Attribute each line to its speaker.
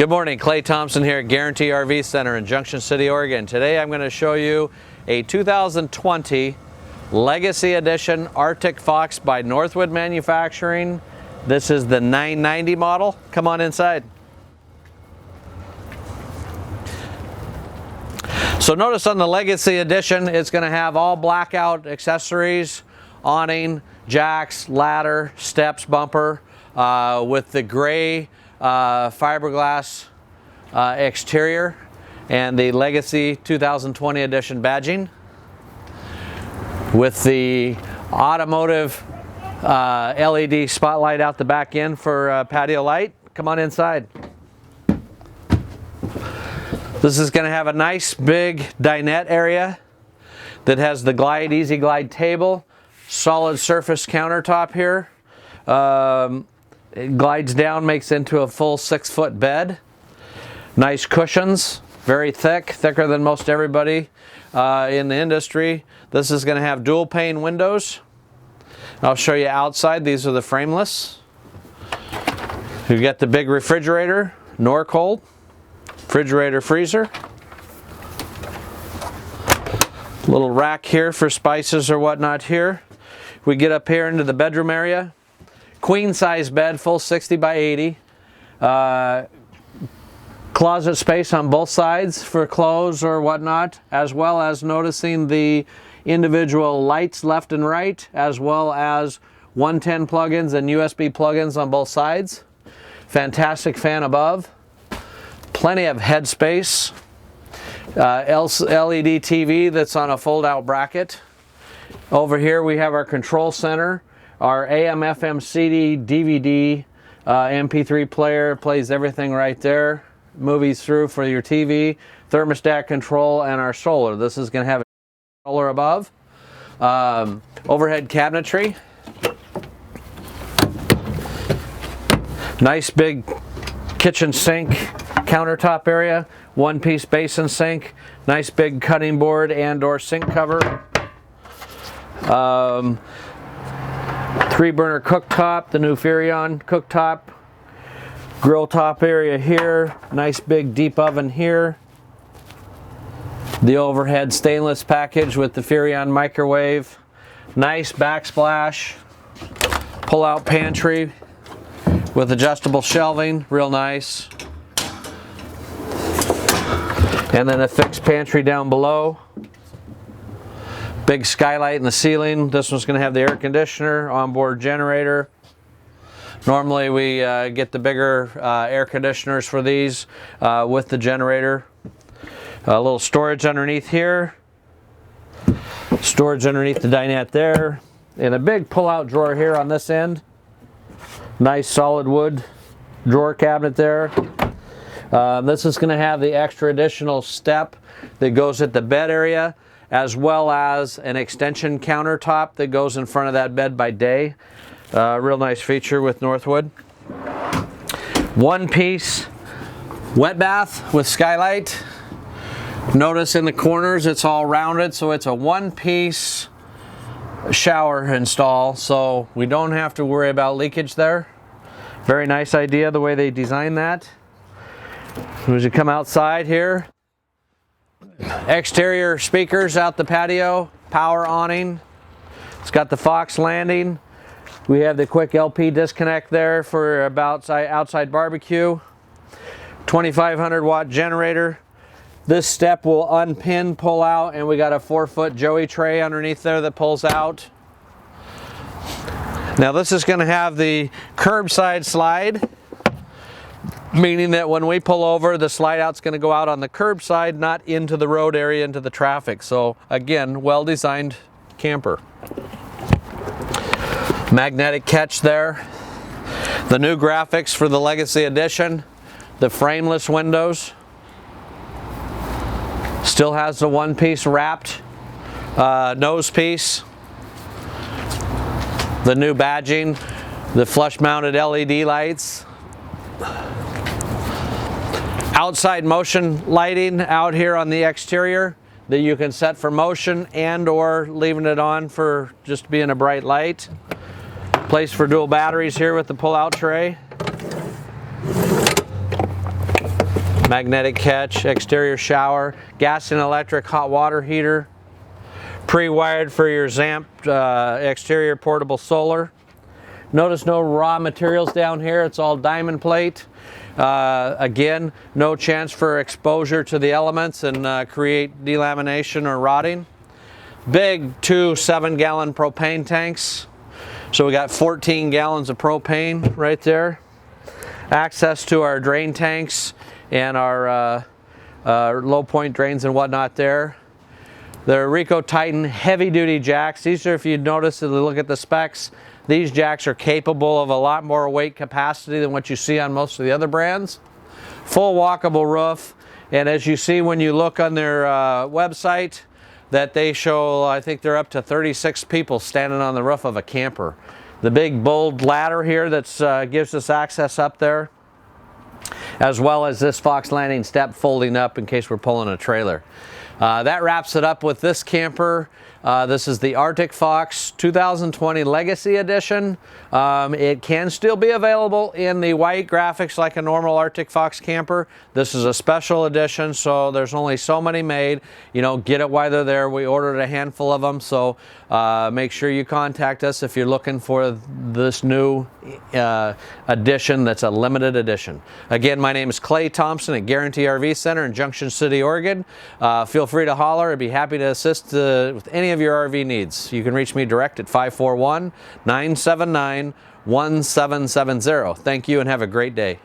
Speaker 1: Good morning, Clay Thompson here at Guaranty RV Center in Junction City, Oregon. Today I'm going to show you a 2020 Legacy Edition Arctic Fox by Northwood Manufacturing. This is the 990 model. Come on inside. So notice on the Legacy Edition, it's going to have all blackout accessories, awning, jacks, ladder, steps, bumper, with the gray fiberglass exterior and the Legacy 2020 edition badging with the automotive LED spotlight out the back end for patio light. Come on inside. This is going to have a nice big dinette area that has the Easy Glide table, solid surface countertop here. It glides down, makes into a full 6-foot bed. Nice cushions, very thick, thicker than most everybody in the industry. This is going to have dual pane windows. I'll show you outside. These are the frameless. You've got the big refrigerator, Norcold, refrigerator freezer. Little rack here for spices or whatnot here. We get up here into the bedroom area. Queen size bed, full 60 by 80. Closet space on both sides for clothes or whatnot, as well as noticing the individual lights left and right, as well as 110 plugins and USB plugins on both sides. Fantastic fan above. Plenty of head space. LED TV that's on a fold-out bracket. Over here we have our control center. Our AM, FM, CD, DVD, MP3 player, plays everything right there. Movies through for your TV, thermostat control, and our solar. This is going to have a solar above. Overhead cabinetry. Nice big kitchen sink countertop area. One-piece basin sink. Nice big cutting board and/or sink cover. 3-burner cooktop, the new Furrion cooktop. Grill top area here. Nice big deep oven here. The overhead stainless package with the Furrion microwave. Nice backsplash. Pull-out pantry with adjustable shelving. Real nice. And then a fixed pantry down below. Big skylight in the ceiling. This one's going to have the air conditioner, onboard generator. Normally we get the bigger air conditioners for these with the generator. A little storage underneath here. Storage underneath the dinette there. And a big pull-out drawer here on this end. Nice solid wood drawer cabinet there. This is going to have the extra additional step that goes at the bed area, as well as an extension countertop that goes in front of that bed by day. Real nice feature with Northwood. One-piece wet bath with skylight. Notice in the corners it's all rounded, so it's a one-piece shower install, so we don't have to worry about leakage there. Very nice idea the way they designed that. As you come outside here, exterior speakers out the patio, power awning. It's got the Fox landing. We have the quick LP disconnect there for about outside barbecue. 2500 watt generator. This step will unpin, pull out, and we got a 4-foot Joey tray underneath there that pulls out. Now this is going to have the curbside slide, meaning that when we pull over, the slide out's going to go out on the curbside, not into the road area, into the traffic. So again, well-designed camper. Magnetic catch there. The new graphics for the Legacy Edition. The frameless windows. Still has the one-piece wrapped nose piece. The new badging. The flush-mounted LED lights. Outside motion lighting out here on the exterior that you can set for motion and or leaving it on for just being a bright light. Place for dual batteries here with the pull-out tray. magnetic catch, exterior shower, gas and electric hot water heater, pre-wired for your ZAMP exterior portable solar. Notice no raw materials down here, it's all diamond plate. Again, no chance for exposure to the elements and create delamination or rotting. Big 2 7-gallon propane tanks. So we got 14 gallons of propane right there. Access to our drain tanks and our low point drains and whatnot there. The Rico Titan heavy duty jacks. These are, if you notice, if you look at the specs, these jacks are capable of a lot more weight capacity than what you see on most of the other brands. Full walkable roof, and as you see when you look on their website, that they show, I think they're up to 36 people standing on the roof of a camper. The big bold ladder here that gives us access up there, as well as this Fox landing step folding up in case we're pulling a trailer. That wraps it up with this camper. This is the Arctic Fox 2020 Legacy Edition. It can still be available in the white graphics like a normal Arctic Fox camper. This is a special edition, so there's only so many made. You know, get it while they're there. We ordered a handful of them, so make sure you contact us if you're looking for this new edition that's a limited edition. Again, my name is Clay Thompson at Guaranty RV Center in Junction City, Oregon. Feel free to holler. I'd be happy to assist with any of your RV needs. You can reach me direct at 541-979-1770. Thank you and have a great day.